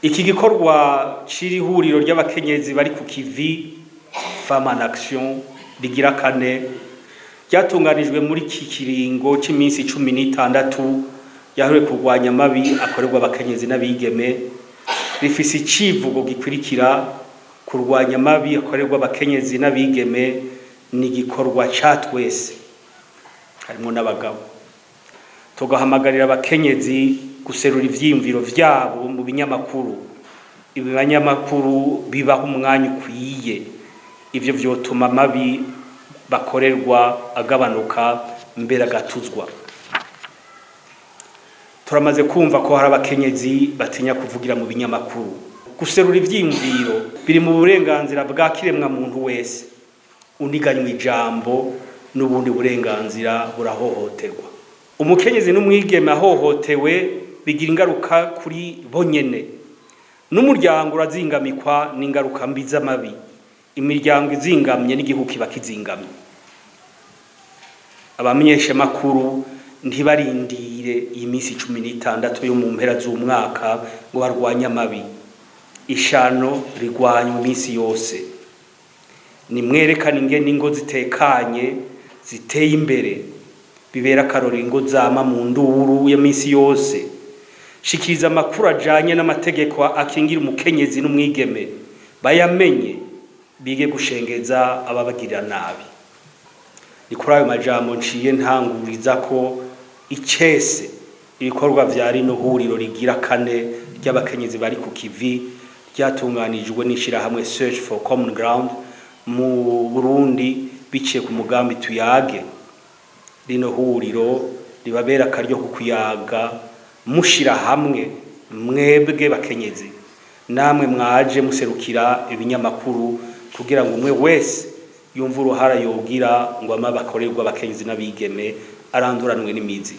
Iki gikorwa ciri huriro ry'abakenyezi bari ku kivi Femme en Action rigira kane ryatunganijwe muri iki kiringo c'iminsi 16 yahariwe kurwanya amabi akorerwa abakenyezi n'abigeme, rifise icivugo gikurikira: kurwanya amabi akorerwa abakenyezi n'abigeme ni igikorwa ca twese, harimo n'abagabo. Tugahamagarira abakenyezi guserura ivyiyumviro vyabo mu binyamakuru, ibibanyamakuru bibaho umwanya ukwiye. Ivyo vyotuma amabi bakorerwa agabanuka mbere agatuzwa. Turamaze kumva ko hari abakenyezi batinya kuvugira mu binyamakuru. Guserura ivyiyumviro biri mu burenganzira bwa kiremwa muntu wese, uniganywa ijambo n'ubundi burenganzira burahohoterwa. Umukenyezi n'umwigeme ahohotewe bigira ingaruka kuri bo nyene, n'umuryango urazingamikwa n'ingaruka mbi z'amabi. Imiryango izingamye n'igihugu kiba kizingamye. Abamenyesha makuru ntibarindire iyi minsi 16 yo mu mpera z'umwaka ngo barwanye amabi. Ishano rigwanya iminsi yose. Nimwerekana ingene ingo zitekanye ziteye imbere, bibera akarori ingo zama mu nduru ya minsi yose. Shikiriza amakuru ajanye n'amategeko akingira umukenyezi n'umwigeme, bayamenye bige gushengeza ababagirira nabi. Ni kuri ayo majambo nciye ntanguriza ko icese ibikorwa vya rino huriro rigira kane ry'abakenyezi bari ku kivi ryatunganijwe n'ishirahamwe Search for Common Ground mu Burundi biciye ku mugambi Tuyage. Rino huriro ribabera akaryo ku kuyaga mushira hamwe, mwebwe bakenyezi namwe mwaje muserukira ibinyamakuru kugira ngo umwe wese yumva uruhara yogira ngo amabi akorerwa abakenyezi n'abigeme aranduranwe n'imizi.